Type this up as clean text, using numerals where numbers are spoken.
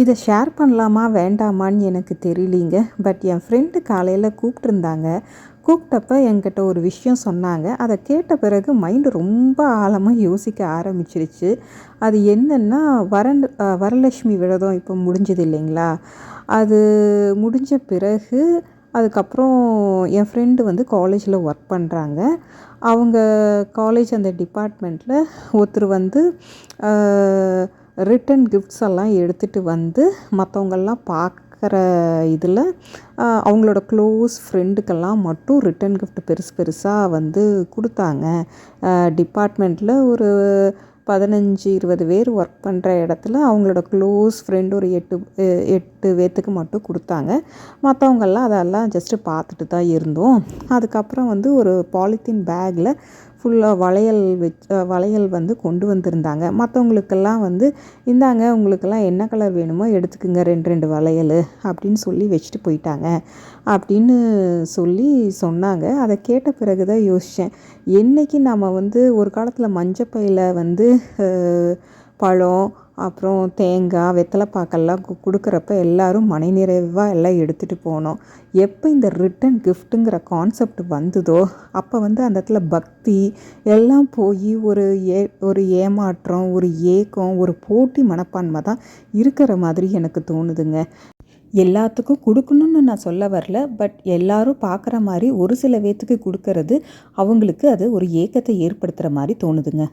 இதை ஷேர் பண்ணலாமா வேண்டாமான்னு எனக்கு தெரியலிங்க. பட் என் ஃப்ரெண்டு காலையில் கூப்பிட்ருந்தாங்க. கூப்பிட்டப்ப என்கிட்ட ஒரு விஷயம் சொன்னாங்க. அதை கேட்ட பிறகு மைண்டு ரொம்ப ஆழமாக யோசிக்க ஆரம்பிச்சிருச்சு. அது என்னென்னா வரலட்சுமி விரதம் இப்போ முடிஞ்சது இல்லைங்களா? அது முடிஞ்ச பிறகு அதுக்கப்புறம் என் ஃப்ரெண்டு வந்து காலேஜில் ஒர்க் பண்ணுறாங்க. அவங்க காலேஜ் அந்த டிபார்ட்மெண்ட்டில் ஒருத்தர் வந்து ரிட்டன் கிஃப்ட்ஸ் எல்லாம் எடுத்துகிட்டு வந்து மற்றவங்கெல்லாம் பார்க்குற இதில் அவங்களோட க்ளோஸ் ஃப்ரெண்டுக்கெல்லாம் மட்டும் ரிட்டன் கிஃப்ட் பெருசு பெருசாக வந்து கொடுத்தாங்க. டிபார்ட்மெண்ட்டில் ஒரு 15-20 பேர் ஒர்க் பண்ணுற இடத்துல அவங்களோட க்ளோஸ் ஃப்ரெண்டு ஒரு 8 பேர்த்துக்கு மட்டும் கொடுத்தாங்க. மற்றவங்கெல்லாம் அதெல்லாம் ஜஸ்ட்டு பார்த்துட்டு தான் இருந்தோம். அதுக்கப்புறம் வந்து ஒரு பாலித்தீன் பேக்கில் ஃபுல்லாக வளையல் வந்து கொண்டு வந்திருந்தாங்க. மற்றவங்களுக்கெல்லாம் வந்து இந்தாங்க உங்களுக்கெல்லாம் என்ன கலர் வேணுமோ எடுத்துக்குங்க 2 வளையல் அப்படின்னு சொல்லி வச்சுட்டு போயிட்டாங்க அப்படின்னு சொல்லி சொன்னாங்க. அதை கேட்ட பிறகு தான் யோசித்தேன், என்றைக்கு நம்ம வந்து ஒரு காலத்தில் மஞ்சப்பையில் வந்து பழம் அப்புறம் தேங்காய் வெத்தலைப்பாக்கெல்லாம் கொடுக்குறப்ப எல்லோரும் மனநிறைவாக எல்லாம் எடுத்துகிட்டு போனோம். எப்போ இந்த ரிட்டன் கிஃப்ட்டுங்கிற கான்செப்ட் வந்ததோ அப்போ வந்து அந்த இடத்துல பக்தி எல்லாம் போய் ஒரு ஏமாற்றம், ஒரு ஏக்கம், ஒரு போட்டி மனப்பான்மை தான் இருக்கிற மாதிரி எனக்கு தோணுதுங்க. எல்லாத்துக்கும் கொடுக்கணும்னு நான் சொல்ல வரல. பட் எல்லாரும் பார்க்குற மாதிரி ஒரு சில பேர்த்துக்கு கொடுக்கறது அவங்களுக்கு அது ஒரு ஏக்கத்தை ஏற்படுத்துகிற மாதிரி தோணுதுங்க.